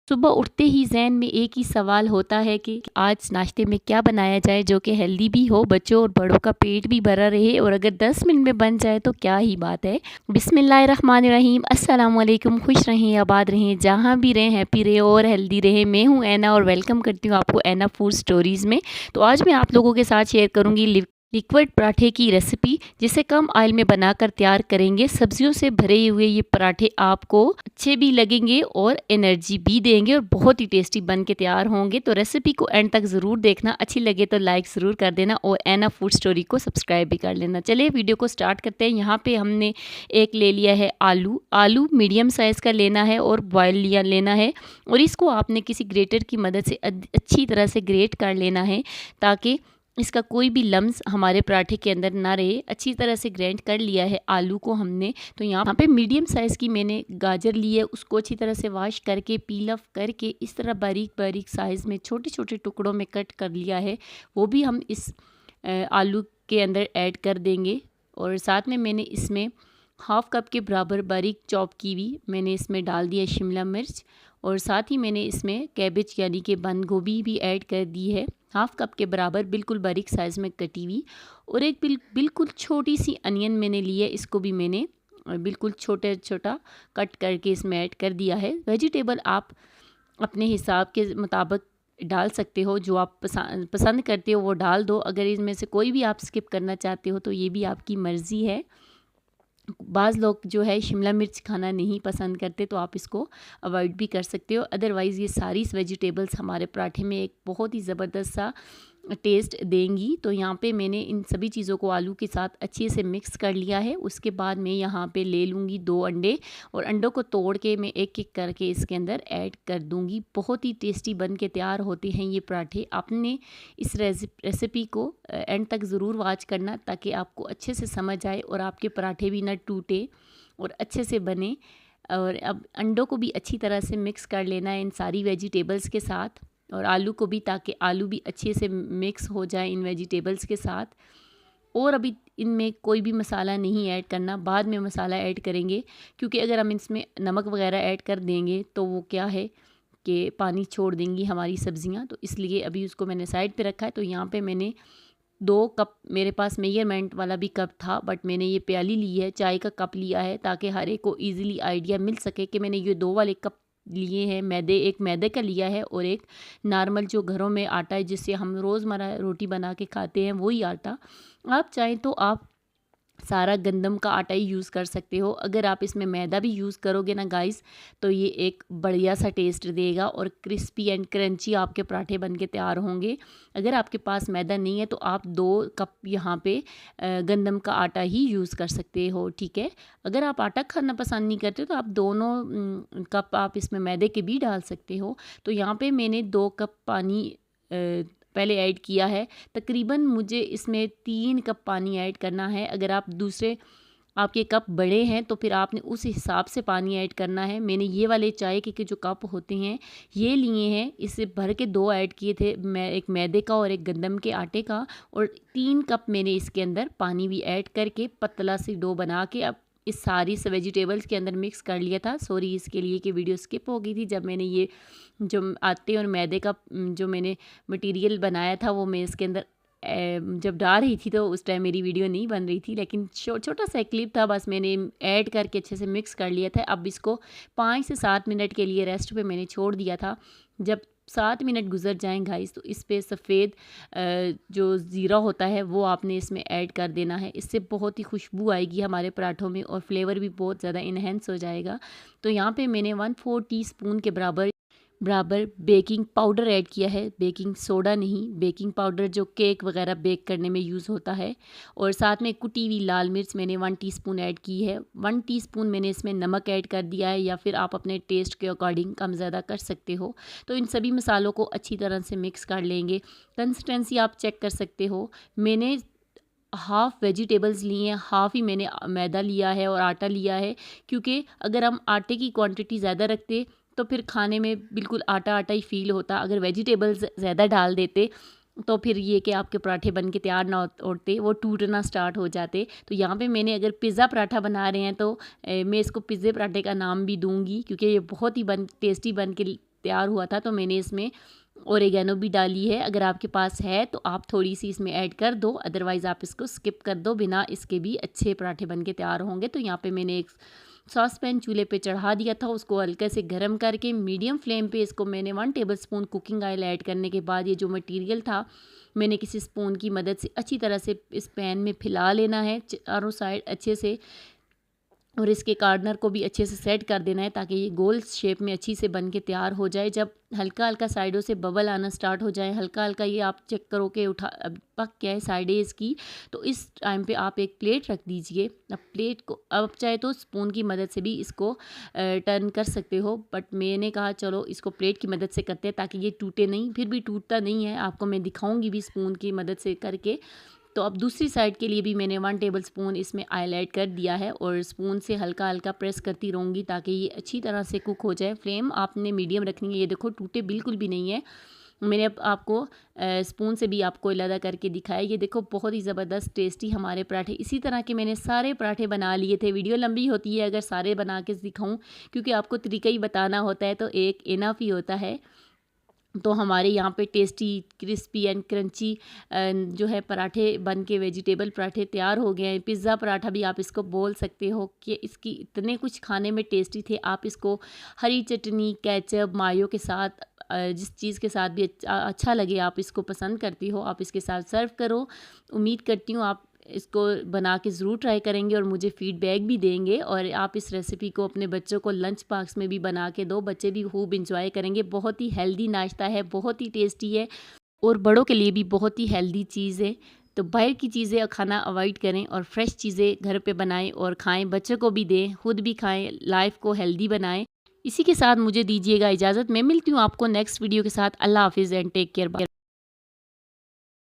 सुबह उठते ही ज़हन में एक ही सवाल होता है कि आज नाश्ते में क्या बनाया जाए जो कि हेल्दी भी हो, बच्चों और बड़ों का पेट भी भरा रहे और अगर 10 मिनट में बन जाए तो क्या ही बात है। बिस्मिल्लाहिर्रहमानिर्रहीम, अस्सलाम वालेकुम। खुश रहें, आबाद रहें, जहाँ भी रहें हैप्पी रहें और हेल्दी रहें। मैं हूँ ऐना और वेलकम करती हूँ आपको ऐना फूड स्टोरीज़ में। तो आज मैं आप लोगों के साथ शेयर करूँगी लिक्विड पराठे की रेसिपी, जिसे कम ऑयल में बनाकर तैयार करेंगे। सब्जियों से भरे हुए ये पराठे आपको अच्छे भी लगेंगे और एनर्जी भी देंगे और बहुत ही टेस्टी बन के तैयार होंगे। तो रेसिपी को एंड तक ज़रूर देखना, अच्छी लगे तो लाइक ज़रूर कर देना और ऐना फूड स्टोरी को सब्सक्राइब भी कर लेना। चलिए वीडियो को स्टार्ट करते हैं। यहाँ पे हमने एक ले लिया है आलू मीडियम साइज़ का लेना है और बॉयल लेना है और इसको आपने किसी ग्रेटर की मदद से अच्छी तरह से ग्रेट कर लेना है ताकि इसका कोई भी लम्स हमारे पराठे के अंदर ना रहे। अच्छी तरह से ग्राइंड कर लिया है आलू को हमने। तो यहाँ पे मीडियम साइज़ की मैंने गाजर ली है, उसको अच्छी तरह से वॉश करके पील ऑफ करके इस तरह बारीक बारीक साइज़ में छोटे छोटे टुकड़ों में कट कर लिया है। वो भी हम इस आलू के अंदर ऐड कर देंगे। और साथ में मैंने इसमें हाफ़ कप के बराबर बारीक चॉप की हुई मैंने इसमें डाल दिया शिमला मिर्च और साथ ही मैंने इसमें कैबेज यानी कि बंद गोभी भी ऐड कर दी है, हाफ़ कप के बराबर बिल्कुल बारीक साइज़ में कटी हुई। और एक बिल्कुल छोटी सी अनियन मैंने ली है, इसको भी मैंने बिल्कुल छोटा कट करके इसमें ऐड कर दिया है। वेजिटेबल आप अपने हिसाब के मुताबिक डाल सकते हो, जो आप पसंद करते हो वो डाल दो। अगर इसमें से कोई भी आप स्किप करना चाहते हो तो ये भी आपकी मर्ज़ी है। बाज़ लोग जो है शिमला मिर्च खाना नहीं पसंद करते तो आप इसको अवॉइड भी कर सकते हो। अदरवाइज़ ये सारी वेजिटेबल्स हमारे पराठे में एक बहुत ही ज़बरदस्त सा टेस्ट देंगी। तो यहाँ पे मैंने इन सभी चीज़ों को आलू के साथ अच्छे से मिक्स कर लिया है। उसके बाद मैं यहाँ पे ले लूँगी 2 अंडे और अंडों को तोड़ के मैं एक एक करके इसके अंदर ऐड कर दूँगी। बहुत ही टेस्टी बन के तैयार होते हैं ये पराठे। आपने इस रेसिपी को एंड तक ज़रूर वॉच करना ताकि आपको अच्छे से समझ आए और आपके पराठे भी ना टूटे और अच्छे से बने। और अब अंडों को भी अच्छी तरह से मिक्स कर लेना है इन सारी वेजिटेबल्स के साथ और आलू को भी, ताकि आलू भी अच्छे से मिक्स हो जाए इन वेजिटेबल्स के साथ। और अभी इनमें कोई भी मसाला नहीं ऐड करना, बाद में मसाला ऐड करेंगे, क्योंकि अगर हम इसमें नमक वगैरह ऐड कर देंगे तो वो क्या है कि पानी छोड़ देंगी हमारी सब्ज़ियाँ। तो इसलिए अभी उसको मैंने साइड पे रखा है। तो यहाँ पे मैंने 2 कप, मेरे पास मेजरमेंट वाला भी कप था बट मैंने ये प्याली ली है, चाय का कप लिया है, ताकि हर एक को ईज़िली आइडिया मिल सके कि मैंने ये 2 वाले कप लिए हैं मैदे। एक मैदे का लिया है और एक नॉर्मल जो घरों में आटा है जिससे हम रोज़मर्रा रोटी बना के खाते हैं वही आटा। आप चाहें तो आप सारा गंदम का आटा ही यूज़ कर सकते हो। अगर आप इसमें मैदा भी यूज़ करोगे ना गाइस तो ये एक बढ़िया सा टेस्ट देगा और क्रिस्पी एंड क्रंची आपके पराठे बन के तैयार होंगे। अगर आपके पास मैदा नहीं है तो आप 2 कप यहाँ पे गंदम का आटा ही यूज़ कर सकते हो, ठीक है। अगर आप आटा खाना पसंद नहीं करते तो आप दोनों कप आप इसमें मैदे के भी डाल सकते हो। तो यहाँ पे मैंने 2 कप पानी पहले ऐड किया है। तकरीबन मुझे इसमें 3 कप पानी ऐड करना है। अगर आप दूसरे आपके कप बड़े हैं तो फिर आपने उस हिसाब से पानी ऐड करना है। मैंने ये वाले चाय के जो कप होते हैं ये लिए हैं, इससे भर के 2 ऐड किए थे, मैं एक मैदे का और एक गंदम के आटे का, और 3 कप मैंने इसके अंदर पानी भी ऐड करके पतला सी डो बना के अब इस सारी वेजिटेबल्स के अंदर मिक्स कर लिया था। सॉरी इसके लिए कि वीडियो स्किप हो गई थी जब मैंने ये जो आटे और मैदे का जो मैंने मटेरियल बनाया था वो मैं इसके अंदर जब डाल रही थी तो उस टाइम मेरी वीडियो नहीं बन रही थी, लेकिन छोटा सा क्लिप था, बस मैंने ऐड करके अच्छे से मिक्स कर लिया था। अब इसको 5 से 7 मिनट के लिए रेस्ट पे मैंने छोड़ दिया था। जब 7 मिनट गुजर जाएं गाइस तो इस पे सफ़ेद जो ज़ीरा होता है वो आपने इसमें ऐड कर देना है। इससे बहुत ही खुशबू आएगी हमारे पराठों में और फ्लेवर भी बहुत ज़्यादा इन्हेंस हो जाएगा। तो यहाँ पे मैंने 1/4 टीस्पून के बराबर बेकिंग पाउडर ऐड किया है, बेकिंग सोडा नहीं, बेकिंग पाउडर जो केक वगैरह बेक करने में यूज़ होता है। और साथ में कुटी हुई लाल मिर्च मैंने 1 टीस्पून ऐड की है। 1 टीस्पून मैंने इसमें नमक ऐड कर दिया है, या फिर आप अपने टेस्ट के अकॉर्डिंग कम ज़्यादा कर सकते हो। तो इन सभी मसालों को अच्छी तरह से मिक्स कर लेंगे। कंसिस्टेंसी आप चेक कर सकते हो। मैंने हाफ़ वेजिटेबल्स लिए हैं, हाफ़ ही मैंने मैदा लिया है और आटा लिया है, क्योंकि अगर हम आटे की क्वांटिटी ज़्यादा रखते तो फिर खाने में बिल्कुल आटा आटा ही फील होता। अगर वेजिटेबल्स ज़्यादा डाल देते तो फिर ये कि आपके पराठे बन के तैयार ना होते, वो टूटना स्टार्ट हो जाते। तो यहाँ पे मैंने अगर पिज़्ज़ा पराठा बना रहे हैं तो मैं इसको पिज़्ज़े पराठे का नाम भी दूँगी, क्योंकि ये बहुत ही टेस्टी बन के तैयार हुआ था, तो मैंने इसमें ओरेगैनो भी डाली है। अगर आपके पास है तो आप थोड़ी सी इसमें ऐड कर दो, अदरवाइज़ आप इसको स्किप कर दो, बिना इसके भी अच्छे पराठे बन के तैयार होंगे। तो यहाँ पे मैंने एक सॉस पैन चूल्हे पे चढ़ा दिया था, उसको हल्के से गर्म करके मीडियम फ्लेम पे इसको मैंने 1 टेबलस्पून कुकिंग ऑयल ऐड करने के बाद ये जो मटेरियल था मैंने किसी स्पून की मदद से अच्छी तरह से इस पैन में फैला लेना है चारों साइड अच्छे से, और इसके कॉर्नर को भी अच्छे से सेट कर देना है ताकि ये गोल शेप में अच्छी से बन के तैयार हो जाए। जब हल्का हल्का साइडों से बबल आना स्टार्ट हो जाए, हल्का हल्का ये आप चेक करो कि उठा अब पक क्या है साइडें इसकी, तो इस टाइम पे आप एक प्लेट रख दीजिए। अब प्लेट को अब चाहे तो स्पून की मदद से भी इसको टर्न कर सकते हो, बट मैंने कहा चलो इसको प्लेट की मदद से करते हैं ताकि ये टूटे नहीं। फिर भी टूटता नहीं है, आपको मैं दिखाऊंगी भी स्पून की मदद से करके। तो अब दूसरी साइड के लिए भी मैंने 1 टेबलस्पून इसमें ऑयल ऐड कर दिया है और स्पून से हल्का हल्का प्रेस करती रहूँगी ताकि ये अच्छी तरह से कुक हो जाए। फ्लेम आपने मीडियम रखनी है। ये देखो टूटे बिल्कुल भी नहीं है। मैंने अब आपको स्पून से भी आपको अलग करके दिखाया। ये देखो बहुत ही ज़बरदस्त टेस्टी हमारे पराठे। इसी तरह के मैंने सारे पराठे बना लिए थे। वीडियो लंबी होती है अगर सारे बना के दिखाऊँ, क्योंकि आपको तरीका ही बताना होता है, तो एक इनफ ही होता है। तो हमारे यहाँ पे टेस्टी क्रिस्पी एंड क्रंची जो है पराठे बन के वेजिटेबल पराठे तैयार हो गए हैं। पिज़्ज़ा पराठा भी आप इसको बोल सकते हो कि इसकी इतने कुछ खाने में टेस्टी थे। आप इसको हरी चटनी, केचप, मायो के साथ जिस चीज़ के साथ भी अच्छा लगे आप इसको पसंद करती हो, आप इसके साथ सर्व करो। उम्मीद करती हूँ आप इसको बना के ज़रूर ट्राई करेंगे और मुझे फ़ीडबैक भी देंगे। और आप इस रेसिपी को अपने बच्चों को लंच बॉक्स में भी बना के दो, बच्चे भी खूब इंजॉय करेंगे। बहुत ही हेल्दी नाश्ता है, बहुत ही टेस्टी है और बड़ों के लिए भी बहुत ही हेल्दी चीज़ है। तो बाहर की चीज़ें खाना अवॉइड करें और फ्रेश चीज़ें घर पे बनाएं और खाएं, बच्चों को भी दें, खुद भी खाएं, लाइफ को हेल्दी बनाएं। इसी के साथ मुझे दीजिएगा इजाज़त। मैं मिलती हूँ आपको नेक्स्ट वीडियो के साथ। अल्लाह हाफिज़ एंड टेक केयर।